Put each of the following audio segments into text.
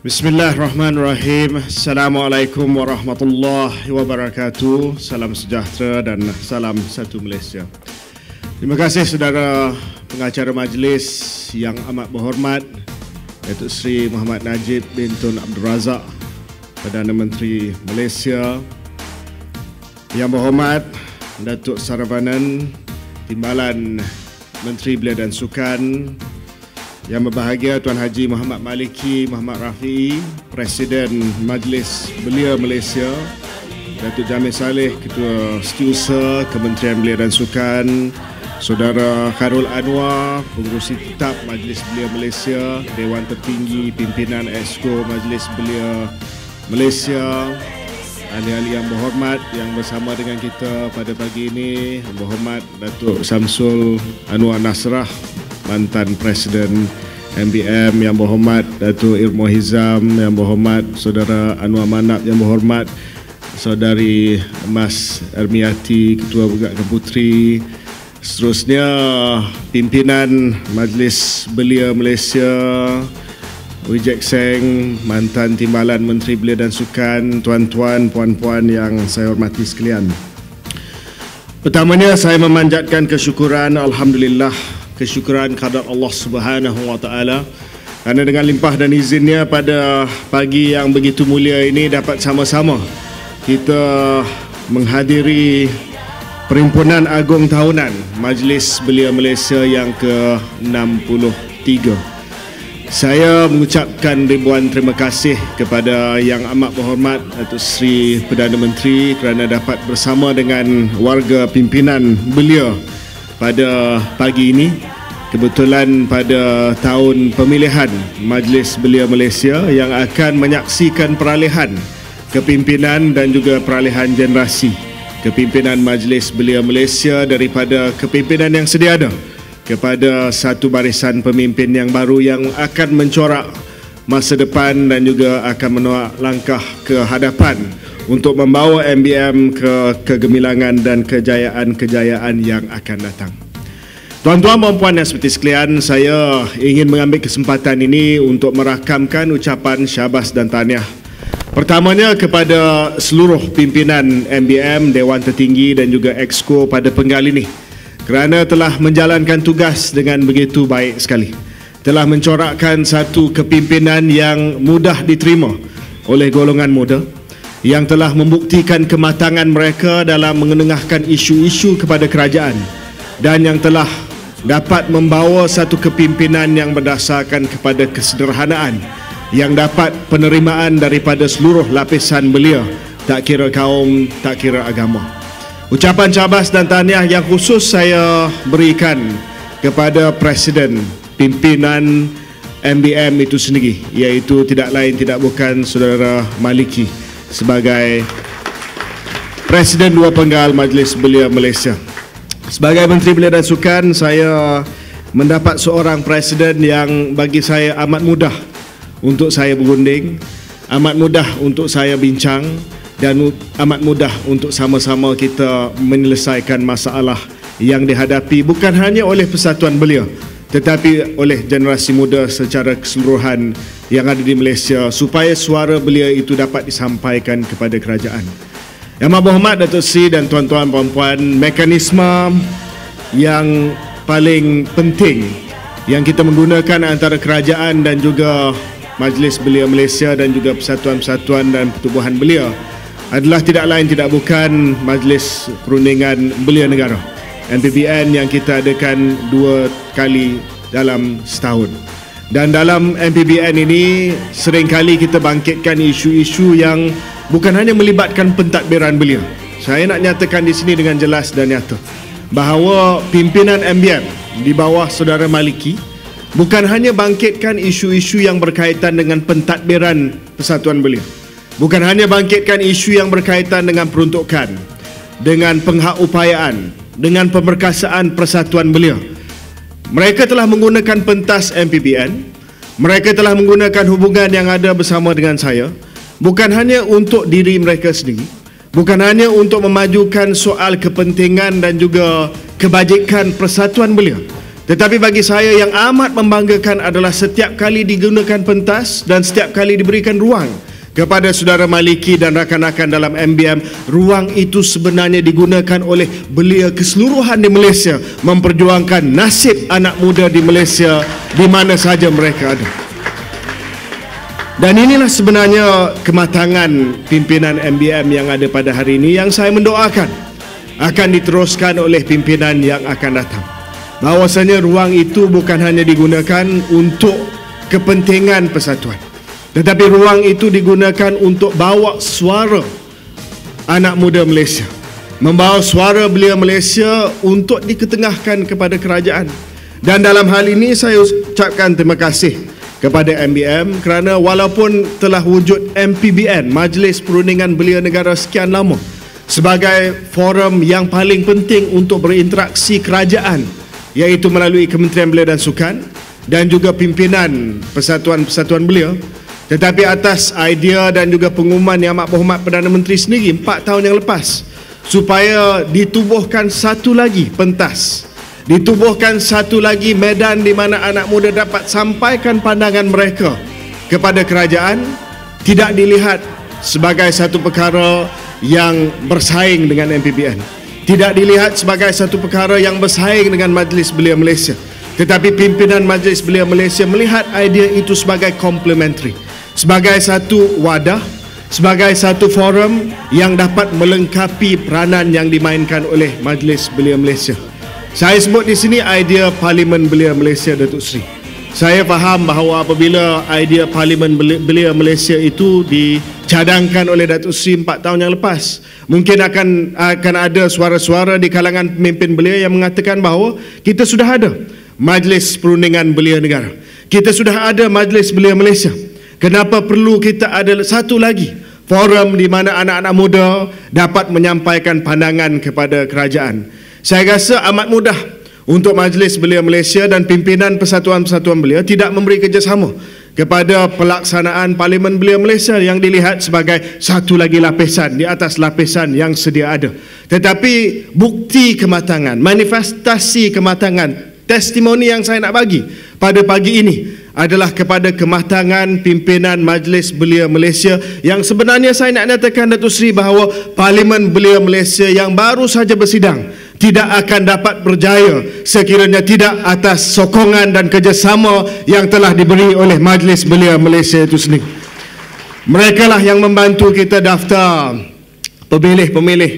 Bismillahirrahmanirrahim. Assalamualaikum warahmatullahi wabarakatuh. Salam sejahtera dan salam satu Malaysia. Terima kasih saudara pengacara majlis yang amat berhormat, Datuk Seri Muhammad Najib bin Tun Abdul Razak, Perdana Menteri Malaysia. Yang berhormat Datuk Saravanan, Timbalan Menteri Belia dan Sukan. Yang berbahagia Tuan Haji Muhammad Maliki Muhammad Rafi'i, Presiden Majlis Belia Malaysia. Datuk Jamil Saleh, Ketua Setiausaha Kementerian Belia dan Sukan. Saudara Khairul Anwar, Pengerusi Tetap Majlis Belia Malaysia. Dewan Tertinggi Pimpinan Exco Majlis Belia Malaysia. Ahli-ahli yang berhormat yang bersama dengan kita pada pagi ini, yang berhormat Datuk Samsul Anwar Nasrah, mantan Presiden MBM, yang berhormat Datuk Irmo Hizam, yang berhormat Saudara Anwar Manap, yang berhormat Saudari Mas Ermiati, Ketua Bugatkan Puteri, seterusnya pimpinan Majlis Belia Malaysia, Wijek Seng, mantan Timbalan Menteri Belia dan Sukan, tuan-tuan, puan-puan yang saya hormati sekalian. Pertamanya saya memanjatkan kesyukuran, alhamdulillah, kesyukuran kehadrat Allah Subhanahu wa taala kerana dengan limpah dan izinnya pada pagi yang begitu mulia ini dapat sama-sama kita menghadiri Perhimpunan Agung Tahunan Majlis Belia Malaysia yang ke-63. Saya mengucapkan ribuan terima kasih kepada Yang Amat Berhormat Datuk Seri Perdana Menteri kerana dapat bersama dengan warga pimpinan belia pada pagi ini. Kebetulan pada tahun pemilihan Majlis Belia Malaysia yang akan menyaksikan peralihan kepimpinan dan juga peralihan generasi kepimpinan Majlis Belia Malaysia daripada kepimpinan yang sedia ada kepada satu barisan pemimpin yang baru yang akan mencorak masa depan dan juga akan menolak langkah ke hadapan untuk membawa MBM ke kegemilangan dan kejayaan-kejayaan yang akan datang. Tuan-tuan dan puan yang seperti sekalian, saya ingin mengambil kesempatan ini untuk merakamkan ucapan syabas dan tahniah. Pertamanya kepada seluruh pimpinan MBM, Dewan Tertinggi dan juga Exco pada penggal ini kerana telah menjalankan tugas dengan begitu baik sekali. Telah mencorakkan satu kepimpinan yang mudah diterima oleh golongan muda, yang telah membuktikan kematangan mereka dalam mengenengahkan isu-isu kepada kerajaan dan yang telah dapat membawa satu kepimpinan yang berdasarkan kepada kesederhanaan yang dapat penerimaan daripada seluruh lapisan belia, tak kira kaum, tak kira agama. Ucapan syabas dan tahniah yang khusus saya berikan kepada Presiden pimpinan MBM itu sendiri, iaitu tidak lain tidak bukan Saudara Maliki sebagai Presiden Dua Penggal Majlis Belia Malaysia. Sebagai Menteri Belia dan Sukan, saya mendapat seorang Presiden yang bagi saya amat mudah untuk saya berunding, amat mudah untuk saya bincang dan amat mudah untuk sama-sama kita menyelesaikan masalah yang dihadapi bukan hanya oleh Persatuan Belia tetapi oleh generasi muda secara keseluruhan yang ada di Malaysia supaya suara belia itu dapat disampaikan kepada kerajaan. Yang Amat Berhormat Datuk Seri dan tuan-tuan puan-puan, mekanisme yang paling penting yang kita menggunakan antara kerajaan dan juga Majlis Belia Malaysia dan juga persatuan-persatuan dan pertubuhan belia adalah tidak lain tidak bukan Majlis Perundingan Belia Negara, MPBN, yang kita adakan 2 kali dalam setahun. Dan dalam MPBN ini seringkali kita bangkitkan isu-isu yang bukan hanya melibatkan pentadbiran belia. Saya nak nyatakan di sini dengan jelas dan nyata bahawa pimpinan MBM di bawah Saudara Maliki bukan hanya bangkitkan isu-isu yang berkaitan dengan pentadbiran Persatuan Belia, bukan hanya bangkitkan isu yang berkaitan dengan peruntukan, dengan penghakupayaan, dengan pemberkasaan Persatuan Belia. Mereka telah menggunakan pentas MPBN, mereka telah menggunakan hubungan yang ada bersama dengan saya bukan hanya untuk diri mereka sendiri, bukan hanya untuk memajukan soal kepentingan dan juga kebajikan Persatuan Belia, Tetapi bagi saya yang amat membanggakan adalah setiap kali digunakan pentas dan setiap kali diberikan ruang kepada saudara Maliki dan rakan-rakan dalam MBM, ruang itu sebenarnya digunakan oleh belia keseluruhan di Malaysia memperjuangkan nasib anak muda di Malaysia di mana sahaja mereka ada. Dan inilah sebenarnya kematangan pimpinan MBM yang ada pada hari ini yang saya mendoakan akan diteruskan oleh pimpinan yang akan datang. Bahawasanya ruang itu bukan hanya digunakan untuk kepentingan persatuan, tetapi ruang itu digunakan untuk bawa suara anak muda Malaysia, membawa suara belia Malaysia untuk diketengahkan kepada kerajaan. Dan dalam hal ini saya ucapkan terima kasih kepada MBM kerana walaupun telah wujud MPBN, Majlis Perundingan Belia Negara sekian lama, sebagai forum yang paling penting untuk berinteraksi kerajaan, iaitu melalui Kementerian Belia dan Sukan dan juga pimpinan persatuan-persatuan belia, tetapi atas idea dan juga pengumuman Yang Amat Berhormat Perdana Menteri sendiri 4 tahun yang lepas, supaya ditubuhkan satu lagi pentas, ditubuhkan satu lagi medan di mana anak muda dapat sampaikan pandangan mereka kepada kerajaan, tidak dilihat sebagai satu perkara yang bersaing dengan MPBN, tidak dilihat sebagai satu perkara yang bersaing dengan Majlis Belia Malaysia, tetapi pimpinan Majlis Belia Malaysia melihat idea itu sebagai complementary, sebagai satu wadah, sebagai satu forum yang dapat melengkapi peranan yang dimainkan oleh Majlis Belia Malaysia. Saya sebut di sini idea Parlimen Belia Malaysia, Datuk Seri. Saya faham bahawa apabila idea Parlimen Belia Malaysia itu dicadangkan oleh Datuk Seri 4 tahun yang lepas, mungkin akan ada suara-suara di kalangan pemimpin belia yang mengatakan bahawa kita sudah ada Majlis Perundingan Belia Negara, kita sudah ada Majlis Belia Malaysia, kenapa perlu kita ada satu lagi forum di mana anak-anak muda dapat menyampaikan pandangan kepada kerajaan? Saya rasa amat mudah untuk Majlis Belia Malaysia dan pimpinan persatuan-persatuan belia tidak memberi kerjasama kepada pelaksanaan Parlimen Belia Malaysia yang dilihat sebagai satu lagi lapisan di atas lapisan yang sedia ada. Tetapi bukti kematangan, manifestasi kematangan, testimoni yang saya nak bagi pada pagi ini adalah kepada kematangan pimpinan Majlis Belia Malaysia yang sebenarnya saya nak nyatakan, Datuk Seri, bahawa Parlimen Belia Malaysia yang baru saja bersidang tidak akan dapat berjaya sekiranya tidak atas sokongan dan kerjasama yang telah diberi oleh Majlis Belia Malaysia itu sendiri. Mereka lah yang membantu kita daftar pemilih-pemilih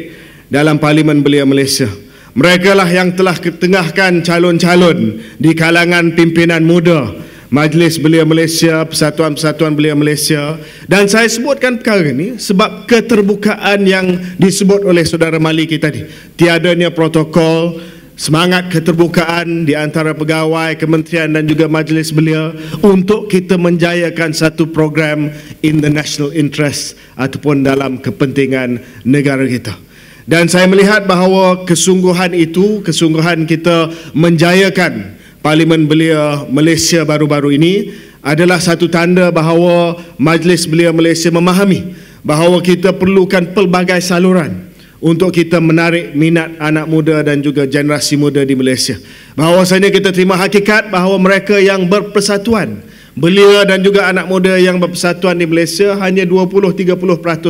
dalam Parlimen Belia Malaysia. Mereka lah yang telah ketengahkan calon-calon di kalangan pimpinan muda Majlis Belia Malaysia, persatuan-persatuan belia Malaysia. Dan saya sebutkan perkara ini sebab keterbukaan yang disebut oleh saudara Maliki tadi, tiadanya protokol, semangat keterbukaan di antara pegawai kementerian dan juga Majlis Belia untuk kita menjayakan satu program in the national interest ataupun dalam kepentingan negara kita. Dan saya melihat bahawa kesungguhan itu, kesungguhan kita menjayakan Parlimen Belia Malaysia baru-baru ini adalah satu tanda bahawa Majlis Belia Malaysia memahami bahawa kita perlukan pelbagai saluran untuk kita menarik minat anak muda dan juga generasi muda di Malaysia. Bahawasanya kita terima hakikat bahawa mereka yang berpersatuan, belia dan juga anak muda yang berpersatuan di Malaysia hanya 20-30%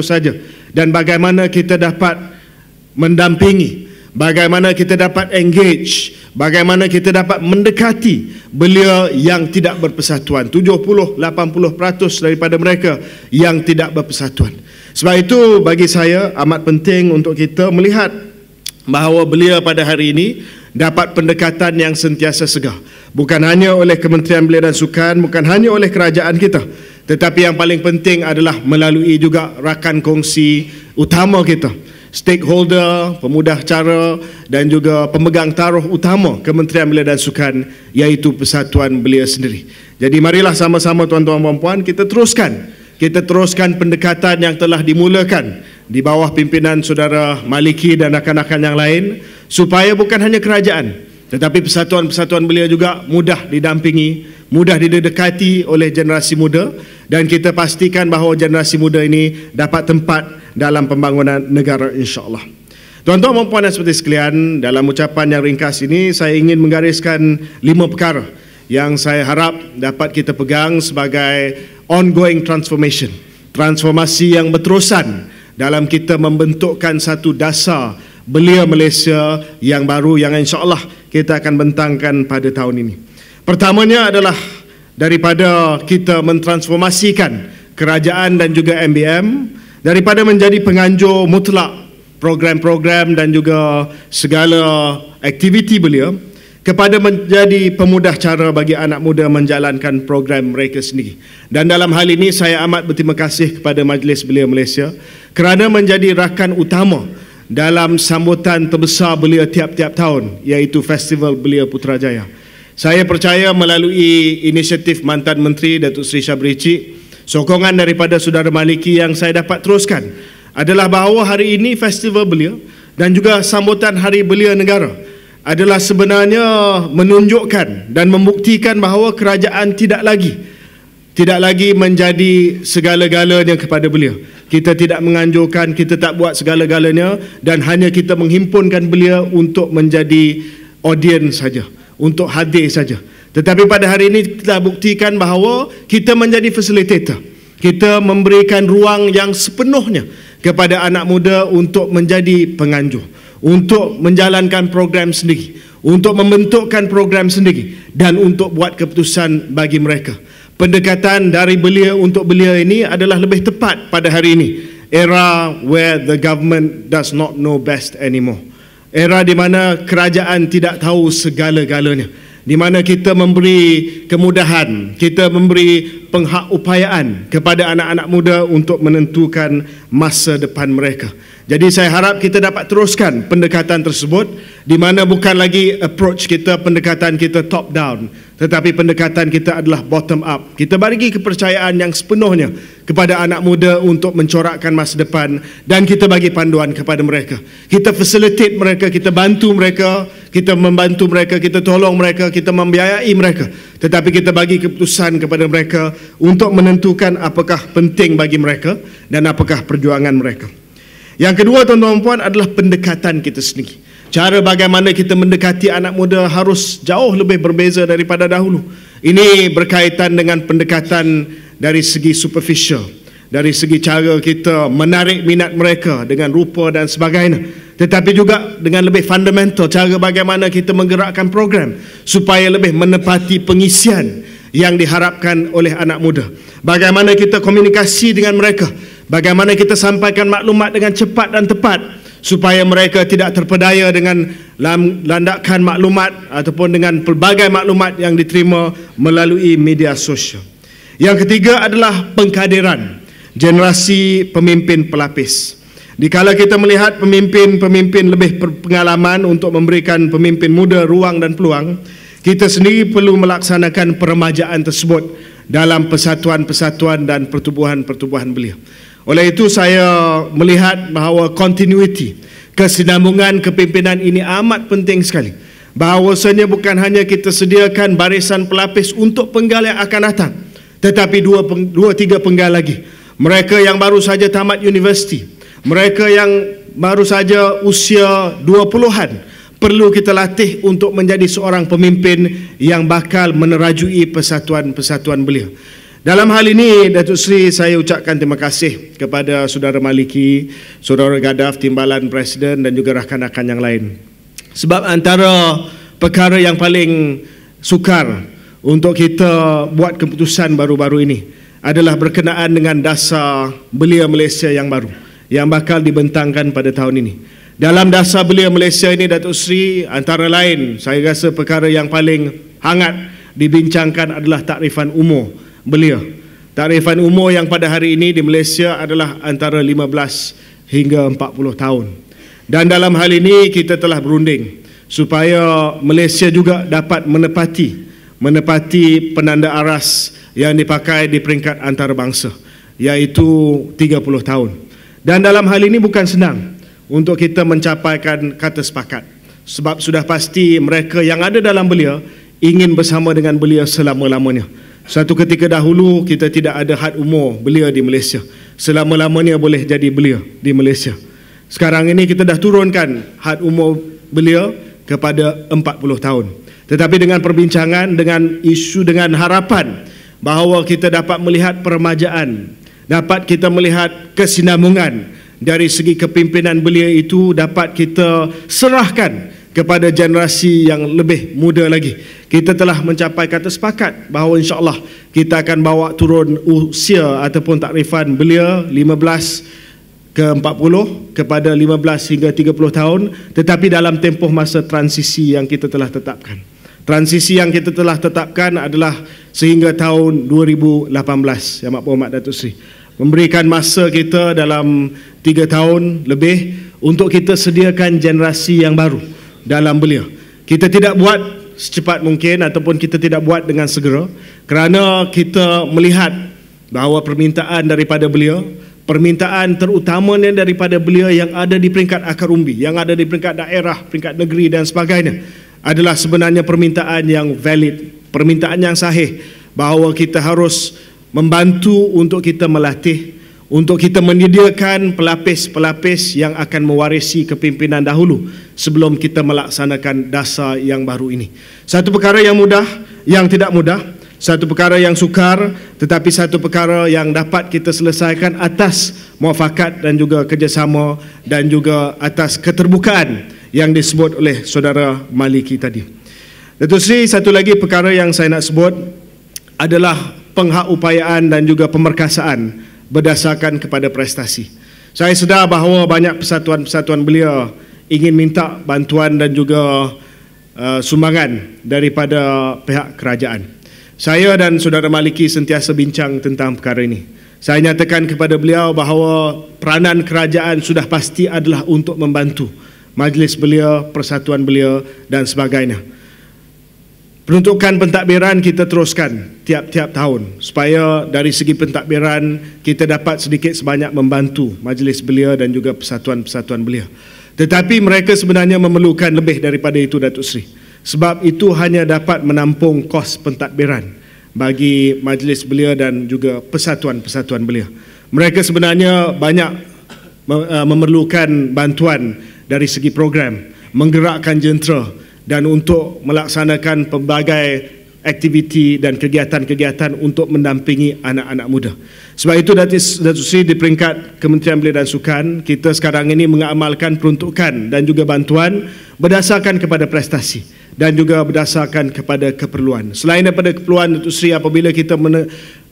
saja. Dan bagaimana kita dapat mendampingi, bagaimana kita dapat engage, bagaimana kita dapat mendekati belia yang tidak berpersatuan, 70-80% daripada mereka yang tidak berpersatuan. Sebab itu bagi saya amat penting untuk kita melihat bahawa belia pada hari ini dapat pendekatan yang sentiasa segar, bukan hanya oleh Kementerian Belia dan Sukan, bukan hanya oleh kerajaan kita, tetapi yang paling penting adalah melalui juga rakan kongsi utama kita, stakeholder, pemudah cara dan juga pemegang taruh utama Kementerian Belia dan Sukan, iaitu Persatuan Belia sendiri. Jadi marilah sama-sama tuan-tuan dan puan-puan kita teruskan pendekatan yang telah dimulakan di bawah pimpinan saudara Maliki dan rakan-rakan yang lain, supaya bukan hanya kerajaan tetapi persatuan-persatuan belia juga mudah didampingi, mudah didekati oleh generasi muda, dan kita pastikan bahawa generasi muda ini dapat tempat dalam pembangunan negara, insya-Allah. Tuan-tuan dan puan seperti sekalian, dalam ucapan yang ringkas ini saya ingin menggariskan 5 perkara yang saya harap dapat kita pegang sebagai ongoing transformation, transformasi yang berterusan dalam kita membentukkan satu dasar belia Malaysia yang baru yang insya-Allah kita akan bentangkan pada tahun ini. Pertamanya adalah daripada kita mentransformasikan kerajaan dan juga MBM daripada menjadi penganjur mutlak program-program dan juga segala aktiviti belia kepada menjadi pemudah cara bagi anak muda menjalankan program mereka sendiri. Dan dalam hal ini saya amat berterima kasih kepada Majlis Belia Malaysia kerana menjadi rakan utama dalam sambutan terbesar belia tiap-tiap tahun, iaitu Festival Belia Putrajaya. Saya percaya melalui inisiatif mantan Menteri Datuk Seri Syabri Cik, sokongan daripada Saudara Maliki yang saya dapat teruskan adalah bahawa hari ini Festival Belia dan juga sambutan Hari Belia Negara adalah sebenarnya menunjukkan dan membuktikan bahawa kerajaan tidak lagi menjadi segala-galanya kepada belia. Kita tidak menganjurkan, kita tak buat segala-galanya dan hanya kita menghimpunkan belia untuk menjadi audiens saja, untuk hadir saja. Tetapi pada hari ini kita buktikan bahawa kita menjadi facilitator. Kita memberikan ruang yang sepenuhnya kepada anak muda untuk menjadi penganjur, untuk menjalankan program sendiri, untuk membentukkan program sendiri dan untuk buat keputusan bagi mereka. Pendekatan dari belia untuk belia ini adalah lebih tepat pada hari ini. Era where the government does not know best anymore. Era di mana kerajaan tidak tahu segala-galanya, di mana kita memberi kemudahan, kita memberi penghakupayaan kepada anak-anak muda untuk menentukan masa depan mereka. Jadi saya harap kita dapat teruskan pendekatan tersebut, di mana bukan lagi approach kita, pendekatan kita top down, tetapi pendekatan kita adalah bottom up. Kita bagi kepercayaan yang sepenuhnya kepada anak muda untuk mencorakkan masa depan dan kita bagi panduan kepada mereka. Kita facilitate mereka, kita bantu mereka, kita membantu mereka, kita tolong mereka, kita membiayai mereka. Tetapi kita bagi keputusan kepada mereka untuk menentukan apakah penting bagi mereka dan apakah perjuangan mereka. Yang kedua, tuan-tuan dan puan, adalah pendekatan kita sendiri. Cara bagaimana kita mendekati anak muda harus jauh lebih berbeza daripada dahulu. Ini berkaitan dengan pendekatan dari segi superficial, dari segi cara kita menarik minat mereka dengan rupa dan sebagainya. Tetapi juga dengan lebih fundamental, cara bagaimana kita menggerakkan program supaya lebih menepati pengisian yang diharapkan oleh anak muda. Bagaimana kita komunikasi dengan mereka, bagaimana kita sampaikan maklumat dengan cepat dan tepat supaya mereka tidak terpedaya dengan landakan maklumat ataupun dengan pelbagai maklumat yang diterima melalui media sosial. Yang ketiga adalah pengkaderan generasi pemimpin pelapis. Dikala kita melihat pemimpin-pemimpin lebih berpengalaman untuk memberikan pemimpin muda ruang dan peluang, kita sendiri perlu melaksanakan peremajaan tersebut dalam persatuan-persatuan dan pertubuhan-pertubuhan belia. Oleh itu saya melihat bahawa continuity, kesinambungan kepimpinan ini amat penting sekali. Bahawasanya bukan hanya kita sediakan barisan pelapis untuk penggal yang akan datang, tetapi dua tiga penggal lagi. Mereka yang baru saja tamat universiti, mereka yang baru saja usia 20-an, perlu kita latih untuk menjadi seorang pemimpin yang bakal menerajui persatuan-persatuan belia. Dalam hal ini, Datuk Seri, saya ucapkan terima kasih kepada Saudara Maliki, Saudara Gadaf, Timbalan Presiden dan juga rakan-rakan yang lain. Sebab antara perkara yang paling sukar untuk kita buat keputusan baru-baru ini adalah berkenaan dengan dasar belia Malaysia yang baru, yang bakal dibentangkan pada tahun ini. Dalam dasar belia Malaysia ini, Datuk Seri, antara lain saya rasa perkara yang paling hangat dibincangkan adalah takrifan umur belia. Takrifan umur yang pada hari ini di Malaysia adalah antara 15 hingga 40 tahun. Dan dalam hal ini kita telah berunding supaya Malaysia juga dapat menepati penanda aras yang dipakai di peringkat antarabangsa, iaitu 30 tahun. Dan dalam hal ini bukan senang untuk kita mencapaikan kata sepakat, sebab sudah pasti mereka yang ada dalam belia ingin bersama dengan belia selama-lamanya. Satu ketika dahulu kita tidak ada had umur belia di Malaysia, selama-lamanya boleh jadi belia di Malaysia. Sekarang ini kita dah turunkan had umur belia kepada 40 tahun. Tetapi dengan perbincangan, dengan isu, dengan harapan bahawa kita dapat melihat peremajaan, dapat kita melihat kesinambungan dari segi kepimpinan belia itu dapat kita serahkan kepada generasi yang lebih muda lagi. Kita telah mencapai kata sepakat bahawa insya-Allah kita akan bawa turun usia ataupun takrifan belia 15 ke 40 kepada 15 hingga 30 tahun, tetapi dalam tempoh masa transisi yang kita telah tetapkan. Transisi yang kita telah tetapkan adalah sehingga tahun 2018, Yang Amat Berhormat Datuk Seri. Memberikan masa kita dalam 3 tahun lebih untuk kita sediakan generasi yang baru dalam belia. Kita tidak buat secepat mungkin ataupun kita tidak buat dengan segera, kerana kita melihat bahawa permintaan daripada belia, permintaan terutamanya daripada belia yang ada di peringkat akar umbi, yang ada di peringkat daerah, peringkat negeri dan sebagainya, adalah sebenarnya permintaan yang valid, permintaan yang sahih, bahawa kita harus membantu untuk kita melatih, untuk kita menyediakan pelapis-pelapis yang akan mewarisi kepimpinan dahulu sebelum kita melaksanakan dasar yang baru ini. Satu perkara yang mudah, yang tidak mudah, satu perkara yang sukar, tetapi satu perkara yang dapat kita selesaikan atas muafakat dan juga kerjasama dan juga atas keterbukaan yang disebut oleh saudara Maliki tadi. Datuk Seri, satu lagi perkara yang saya nak sebut adalah penghaupayaan dan juga pemerkasaan berdasarkan kepada prestasi. Saya sedar bahawa banyak persatuan-persatuan belia ingin minta bantuan dan juga sumbangan daripada pihak kerajaan. Saya dan saudara Maliki sentiasa bincang tentang perkara ini. Saya nyatakan kepada beliau bahawa peranan kerajaan sudah pasti adalah untuk membantu majlis belia, persatuan belia dan sebagainya. Peruntukan pentadbiran kita teruskan tiap-tiap tahun supaya dari segi pentadbiran kita dapat sedikit sebanyak membantu majlis belia dan juga persatuan-persatuan belia. Tetapi mereka sebenarnya memerlukan lebih daripada itu, Datuk Seri. Sebab itu hanya dapat menampung kos pentadbiran bagi majlis belia dan juga persatuan-persatuan belia. Mereka sebenarnya banyak memerlukan bantuan dari segi program, menggerakkan jentera dan untuk melaksanakan pelbagai aktiviti dan kegiatan-kegiatan untuk mendampingi anak-anak muda. Sebab itu Datuk Seri, di peringkat Kementerian Belia dan Sukan, kita sekarang ini mengamalkan peruntukan dan juga bantuan berdasarkan kepada prestasi dan juga berdasarkan kepada keperluan. Selain daripada keperluan, Datuk Seri, apabila kita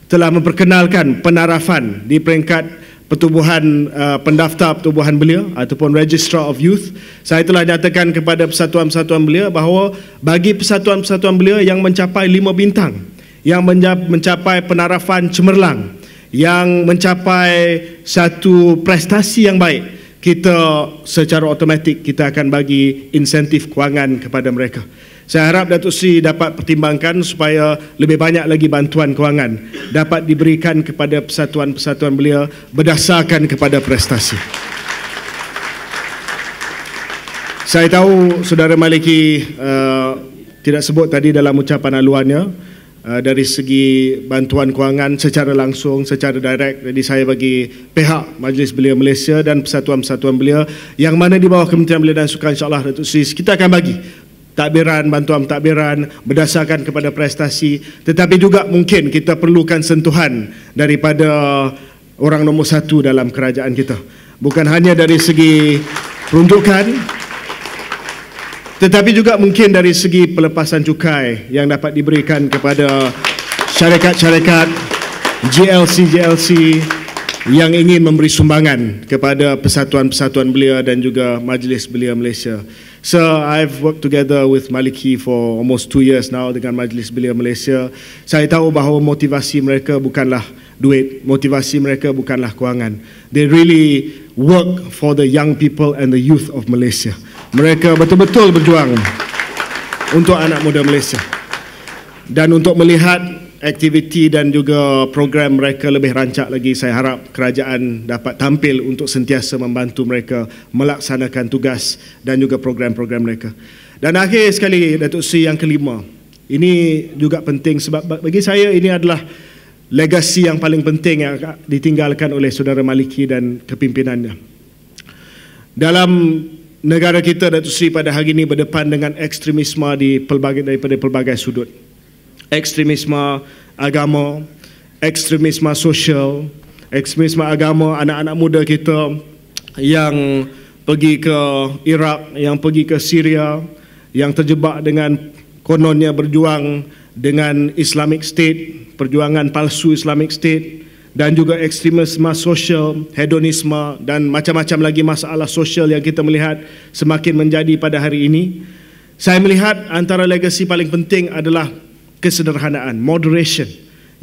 telah memperkenalkan penarafan di peringkat pertubuhan pendaftar pertubuhan belia ataupun Registrar of Youth, saya telah nyatakan kepada persatuan-persatuan belia bahawa bagi persatuan-persatuan belia yang mencapai 5 bintang, yang mencapai penarafan cemerlang, yang mencapai satu prestasi yang baik, kita secara automatik kita akan bagi insentif kewangan kepada mereka. Saya harap Datuk Seri dapat pertimbangkan supaya lebih banyak lagi bantuan kewangan dapat diberikan kepada persatuan-persatuan belia berdasarkan kepada prestasi. Saya tahu saudara Maliki tidak sebut tadi dalam ucapan aluannya dari segi bantuan kewangan secara langsung, secara direct. Jadi saya bagi pihak Majlis Belia Malaysia dan persatuan-persatuan belia yang mana di bawah Kementerian Belia dan Sukan, insya-Allah Datuk Seri, kita akan bagi takbiran, bantuan takbiran berdasarkan kepada prestasi, tetapi juga mungkin kita perlukan sentuhan daripada orang nombor satu dalam kerajaan kita. Bukan hanya dari segi peruntukan, tetapi juga mungkin dari segi pelepasan cukai yang dapat diberikan kepada syarikat-syarikat GLC yang ingin memberi sumbangan kepada persatuan-persatuan belia dan juga Majlis Belia Malaysia. So I've worked together with Maliki for almost 2 years now dengan Majlis Belia Malaysia. Saya tahu bahawa motivasi mereka bukanlah duit, motivasi mereka bukanlah kewangan. They really work for the young people and the youth of Malaysia. Mereka betul-betul berjuang untuk anak muda Malaysia. Dan untuk melihat aktiviti dan juga program mereka lebih rancak lagi, saya harap kerajaan dapat tampil untuk sentiasa membantu mereka melaksanakan tugas dan juga program-program mereka. Dan akhir sekali, Datuk Seri, yang kelima, ini juga penting sebab bagi saya ini adalah legasi yang paling penting yang ditinggalkan oleh saudara Maliki dan kepimpinannya. Dalam negara kita, Datuk Seri pada hari ini berdepan dengan ekstremisme daripada pelbagai sudut. Ekstremisme agama, ekstremisme sosial, ekstremisme agama, anak-anak muda kita yang pergi ke Iraq, yang pergi ke Syria, yang terjebak dengan kononnya berjuang dengan Islamic State, perjuangan palsu Islamic State, dan juga ekstremisme sosial, hedonisme dan macam-macam lagi masalah sosial yang kita melihat semakin menjadi pada hari ini. Saya melihat antara legasi paling penting adalah kesederhanaan, moderation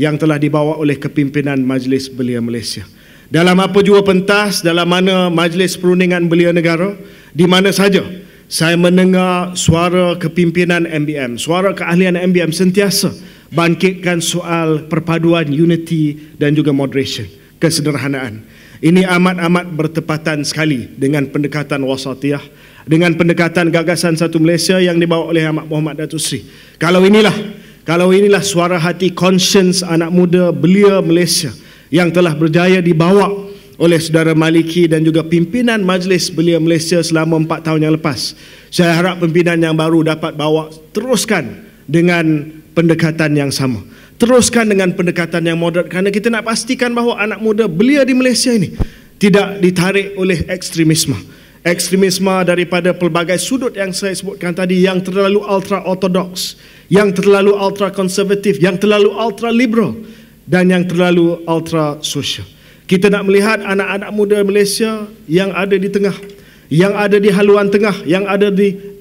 yang telah dibawa oleh kepimpinan Majlis Belia Malaysia. Dalam apa jua pentas, dalam mana Majlis Perundingan Belia Negara, di mana saja saya mendengar suara kepimpinan MBM, suara keahlian MBM sentiasa bangkitkan soal perpaduan unity dan juga moderation, kesederhanaan. Ini amat-amat bertepatan sekali dengan pendekatan wasatiyah, dengan pendekatan gagasan satu Malaysia yang dibawa oleh Amat Muhammad Datuk Seri. Kalau inilah suara hati conscience anak muda belia Malaysia yang telah berjaya dibawa oleh Saudara Maliki dan juga pimpinan Majlis Belia Malaysia selama 4 tahun yang lepas. Saya harap pimpinan yang baru dapat bawa teruskan dengan pendekatan yang sama. Teruskan dengan pendekatan yang moderat, kerana kita nak pastikan bahawa anak muda belia di Malaysia ini tidak ditarik oleh ekstremisme. Ekstremisme daripada pelbagai sudut yang saya sebutkan tadi, yang terlalu ultra ortodoks, yang terlalu ultra konservatif, yang terlalu ultra liberal dan yang terlalu ultra sosial. Kita nak melihat anak-anak muda Malaysia yang ada di tengah, yang ada di haluan tengah, yang ada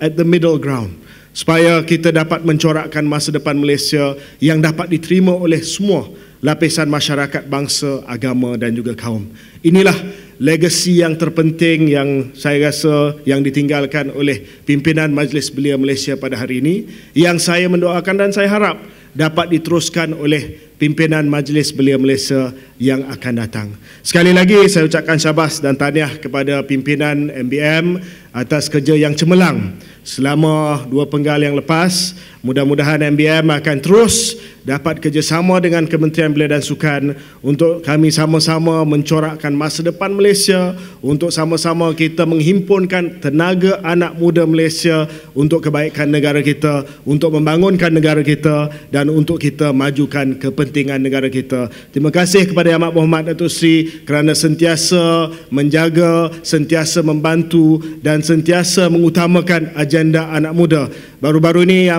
at the middle ground, supaya kita dapat mencorakkan masa depan Malaysia yang dapat diterima oleh semua lapisan masyarakat, bangsa, agama dan juga kaum. Inilah legasi yang terpenting yang saya rasa yang ditinggalkan oleh pimpinan Majlis Belia Malaysia pada hari ini, yang saya mendoakan dan saya harap dapat diteruskan oleh pimpinan Majlis Belia Malaysia yang akan datang. Sekali lagi saya ucapkan syabas dan tahniah kepada pimpinan MBM atas kerja yang cemerlang selama 2 penggal yang lepas. Mudah-mudahan MBM akan terus dapat kerjasama dengan Kementerian Belia dan Sukan untuk kami sama-sama mencorakkan masa depan Malaysia, untuk sama-sama kita menghimpunkan tenaga anak muda Malaysia untuk kebaikan negara kita, untuk membangunkan negara kita dan untuk kita majukan kepentingan negara kita. Terima kasih kepada Amat Muhammad Datuk Seri kerana sentiasa menjaga, sentiasa membantu dan sentiasa mengutamakan agenda anak muda. Baru-baru ini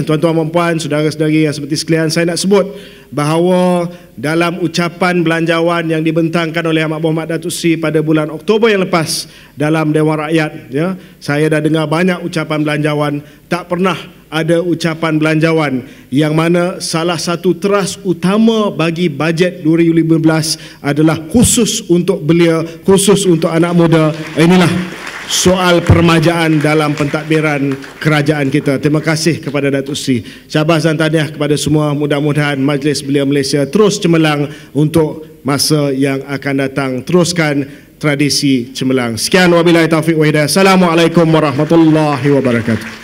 tuan-tuan dan puan, saudara-saudari yang seperti sekalian, saya nak sebut bahawa dalam ucapan belanjawan yang dibentangkan oleh Amat Muhammad Datuk Seri pada bulan Oktober yang lepas dalam Dewan Rakyat, ya, saya dah dengar banyak ucapan belanjawan. Tak pernah ada ucapan belanjawan yang mana salah satu teras utama bagi bajet 2015 adalah khusus untuk belia, khusus untuk anak muda. Inilah soal permajaan dalam pentadbiran kerajaan kita. Terima kasih kepada Datuk Seri. Syabas dan tahniah kepada semua. Mudah-mudahan Majlis Belia Malaysia terus cemerlang untuk masa yang akan datang. Teruskan tradisi cemerlang. Sekian, wabillahi taufiq wa hidayah. Assalamualaikum warahmatullahi wabarakatuh.